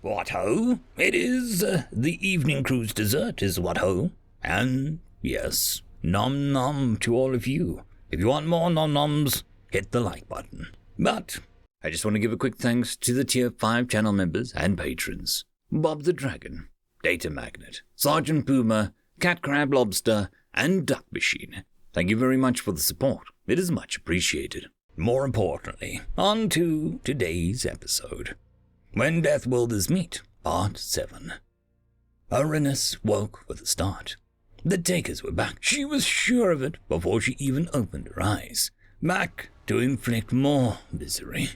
What ho? It is the evening cruise dessert is what ho. And yes, nom nom to all of you. If you want more nom noms, hit the like button. But I just want to give a quick thanks to the Tier 5 channel members and patrons. Bob the Dragon, Datamagnet, Sergeant Puma, Cat Crab Lobster, and Duck Machine. Thank you very much for the support. It is much appreciated. More importantly, on to today's episode. When Deathworlders Meet, Part 7. Uranus woke with a start. The takers were back. She was sure of it before she even opened her eyes. Back to inflict more misery.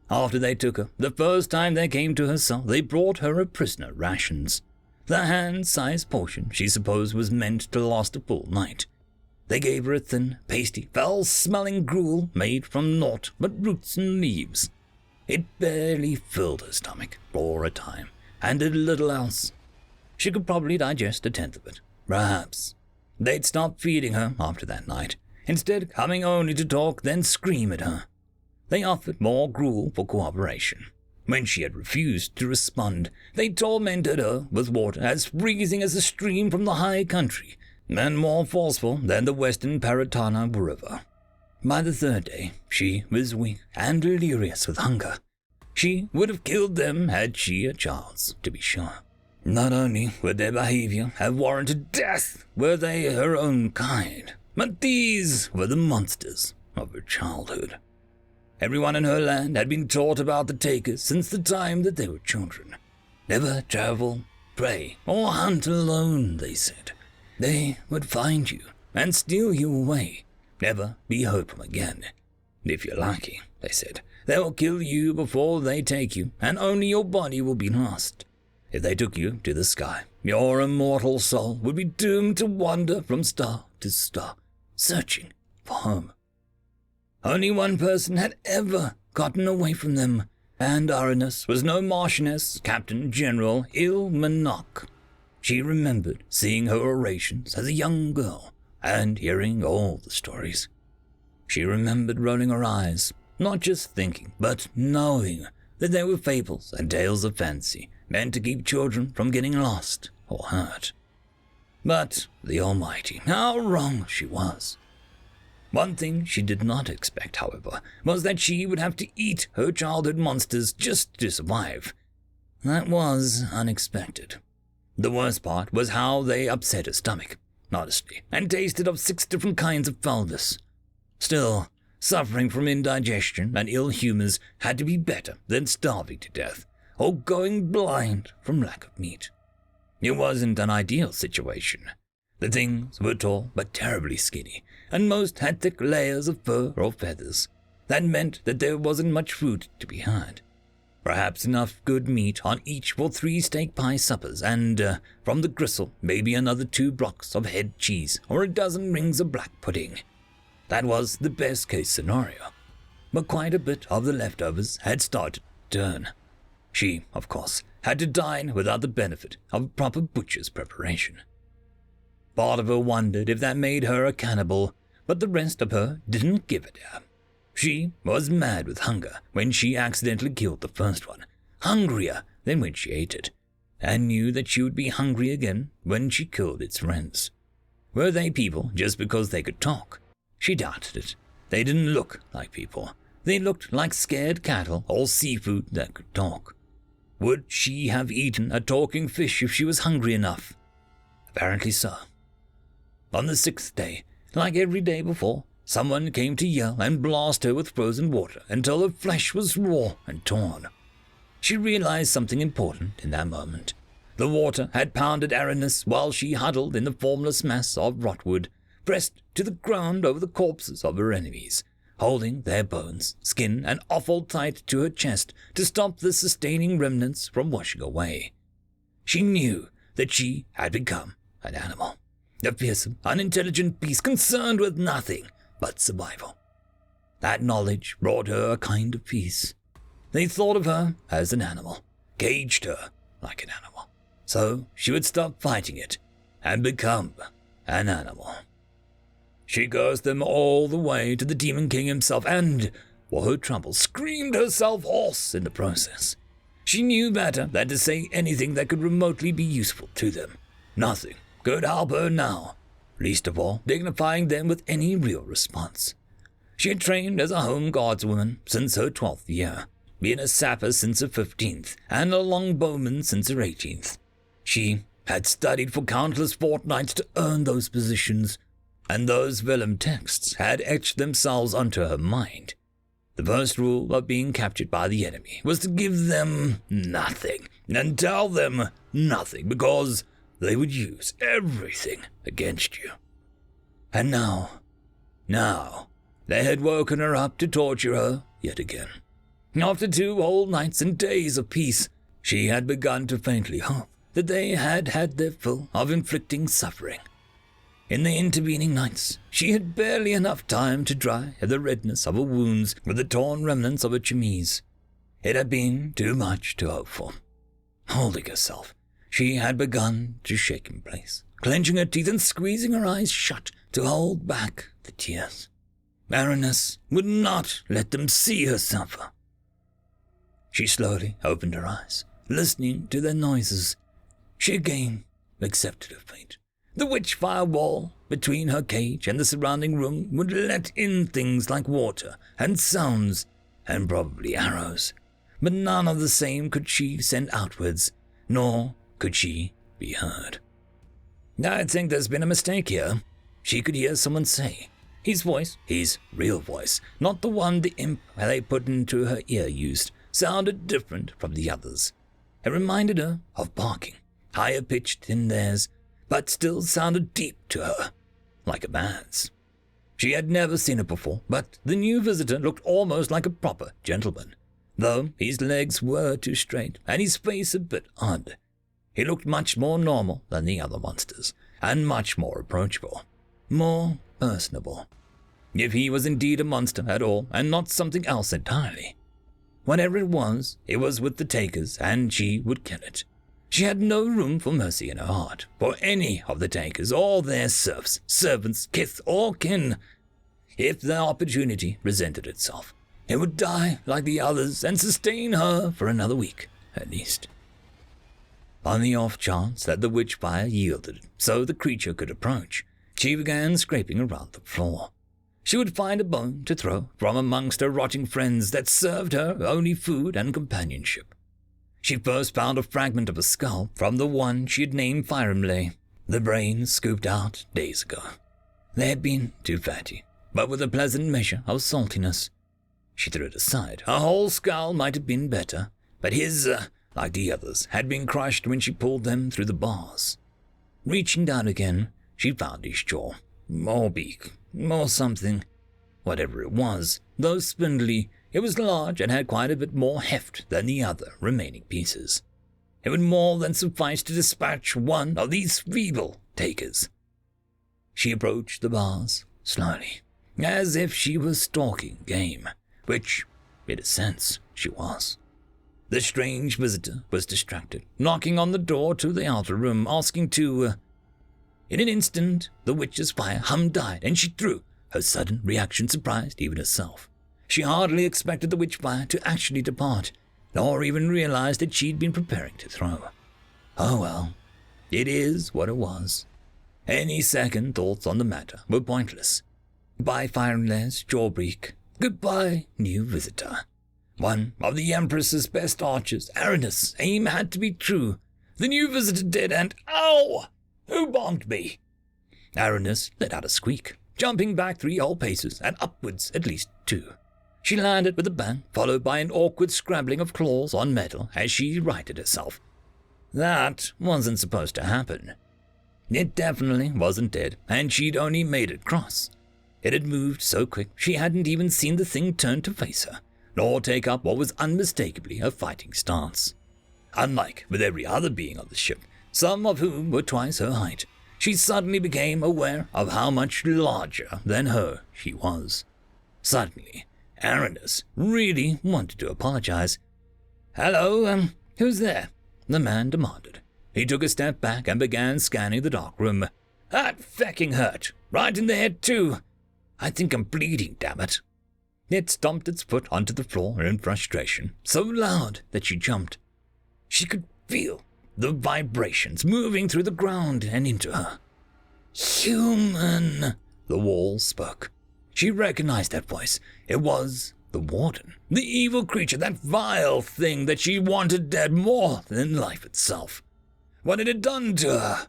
After they took her, the first time they came to her cell, they brought her a prisoner rations. The hand-sized portion she supposed was meant to last a full night. They gave her a thin, pasty, foul-smelling gruel made from naught but roots and leaves. It barely filled her stomach for a time, and did little else. She could probably digest a tenth of it, perhaps. They'd stopped feeding her after that night, instead coming only to talk, then scream at her. They offered more gruel for cooperation. When she had refused to respond, they tormented her with water as freezing as a stream from the high country, and more forceful than the western Paratana River. By the third day, she was weak and delirious with hunger. She would have killed them had she a chance, to be sure. Not only would their behavior have warranted death were they her own kind, but these were the monsters of her childhood. Everyone in her land had been taught about the takers since the time that they were children. Never travel, pray, or hunt alone, they said. They would find you and steal you away. Never be heard from again. If you're lucky, they said, they will kill you before they take you, and only your body will be lost. If they took you to the sky, your immortal soul would be doomed to wander from star to star, searching for home. Only one person had ever gotten away from them, and Uranus was no Marchioness, Captain General Ilmanok. She remembered seeing her orations as a young girl, and hearing all the stories. She remembered rolling her eyes, not just thinking, but knowing that they were fables and tales of fancy, meant to keep children from getting lost or hurt. But the Almighty, how wrong she was. One thing she did not expect, however, was that she would have to eat her childhood monsters just to survive. That was unexpected. The worst part was how they upset her stomach, honestly, and tasted of 6 different kinds of foulness. Still, suffering from indigestion and ill humors had to be better than starving to death, or going blind from lack of meat. It wasn't an ideal situation. The things were tall but terribly skinny, and most had thick layers of fur or feathers. That meant that there wasn't much food to be had. Perhaps enough good meat on each for 3 steak pie suppers, and from the gristle, maybe another 2 blocks of head cheese or a dozen rings of black pudding. That was the best case scenario. But quite a bit of the leftovers had started to turn. She, of course, had to dine without the benefit of a proper butcher's preparation. Part of her wondered if that made her a cannibal, but the rest of her didn't give a damn. She was mad with hunger when she accidentally killed the first one, hungrier than when she ate it, and knew that she would be hungry again when she killed its friends. Were they people just because they could talk? She doubted it. They didn't look like people. They looked like scared cattle or seafood that could talk. Would she have eaten a talking fish if she was hungry enough? Apparently so. On the 6th day, like every day before, someone came to yell and blast her with frozen water until her flesh was raw and torn. She realized something important in that moment. The water had pounded Uranus while she huddled in the formless mass of rotwood, pressed to the ground over the corpses of her enemies, holding their bones, skin, and offal tight to her chest to stop the sustaining remnants from washing away. She knew that she had become an animal. A fearsome, unintelligent beast concerned with nothing but survival. That knowledge brought her a kind of peace. They thought of her as an animal, caged her like an animal. So she would stop fighting it and become an animal. She cursed them all the way to the Demon King himself and, for her trouble, screamed herself hoarse in the process. She knew better than to say anything that could remotely be useful to them. Nothing could help her now, least of all dignifying them with any real response. She had trained as a home guardswoman since her 12th year, been a sapper since her 15th, and a longbowman since her 18th. She had studied for countless fortnights to earn those positions, and those vellum texts had etched themselves onto her mind. The first rule of being captured by the enemy was to give them nothing, and tell them nothing, because they would use everything against you. And now, they had woken her up to torture her yet again. After 2 whole nights and days of peace, she had begun to faintly hope that they had had their fill of inflicting suffering. In the intervening nights, she had barely enough time to dry the redness of her wounds with the torn remnants of her chemise. It had been too much to hope for. Holding herself, she had begun to shake in place, clenching her teeth and squeezing her eyes shut to hold back the tears. Baroness would not let them see her suffer. She slowly opened her eyes, listening to their noises. She again accepted her fate. The witch-fire wall between her cage and the surrounding room would let in things like water and sounds and probably arrows, but none of the same could she send outwards, nor could she be heard. "I think there's been a mistake here," she could hear someone say. His voice, his real voice, not the one the imp they put into her ear used, sounded different from the others. It reminded her of barking, higher pitched than theirs, but still sounded deep to her, like a man's. She had never seen it before, but the new visitor looked almost like a proper gentleman, though his legs were too straight and his face a bit odd. He looked much more normal than the other monsters, and much more approachable, more personable. If he was indeed a monster at all, and not something else entirely. Whatever it was with the takers, and she would kill it. She had no room for mercy in her heart for any of the takers or their serfs, servants, kith or kin. If the opportunity presented itself, it would die like the others and sustain her for another week, at least. On the off chance that the witch fire yielded so the creature could approach, she began scraping around the floor. She would find a bone to throw from amongst her rotting friends that served her only food and companionship. She first found a fragment of a skull from the one she had named Lbry, the brains scooped out days ago. They had been too fatty, but with a pleasant measure of saltiness. She threw it aside. A whole skull might have been better, but his, like the others, had been crushed when she pulled them through the bars. Reaching down again, she found his jaw, or beak, or something. Whatever it was, though spindly, it was large and had quite a bit more heft than the other remaining pieces. It would more than suffice to dispatch one of these feeble takers. She approached the bars slowly, as if she was stalking game, which, in a sense, she was. The strange visitor was distracted, knocking on the door to the outer room, asking to... In an instant, the witch's fire hum died, and she threw. Her sudden reaction surprised even herself. She hardly expected the witch-fire to actually depart, nor even realize that she'd been preparing to throw. Oh well, it is what it was. Any second thoughts on the matter were pointless. Goodbye, Firenless Jawbreak. Goodbye, new visitor. One of the Empress's best archers, Aranis' aim had to be true. The new visitor did, and ow! Who bonked me? Aranis let out a squeak, jumping back 3 whole paces and upwards at least 2. She landed with a bang, followed by an awkward scrabbling of claws on metal as she righted herself. That wasn't supposed to happen. It definitely wasn't dead, and she'd only made it cross. It had moved so quick she hadn't even seen the thing turn to face her, nor take up what was unmistakably a fighting stance. Unlike with every other being on the ship, some of whom were twice her height, she suddenly became aware of how much larger than her she was. Suddenly, Aranis really wanted to apologize. "Hello, who's there?" the man demanded. He took a step back and began scanning the dark room. "That fecking hurt. Right in the head, too. I think I'm bleeding, damn it." It stomped its foot onto the floor in frustration, so loud that she jumped. She could feel the vibrations moving through the ground and into her. "Human," the wall spoke. She recognized that voice. It was the warden, the evil creature, that vile thing that she wanted dead more than life itself. What had it done to her?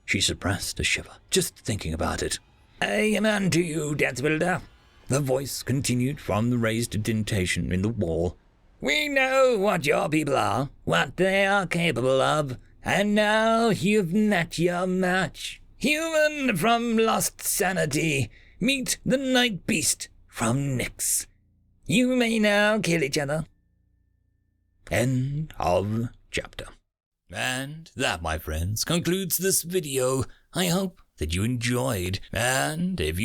She suppressed a shiver, just thinking about it. "I am unto you, Deathworlder," the voice continued from the raised indentation in the wall. "We know what your people are, what they are capable of, and now you've met your match. Human from Lost Sanity, meet the Night Beast from Nyx. You may now kill each other." End of chapter. And that, my friends, concludes this video. I hope that you enjoyed, and if you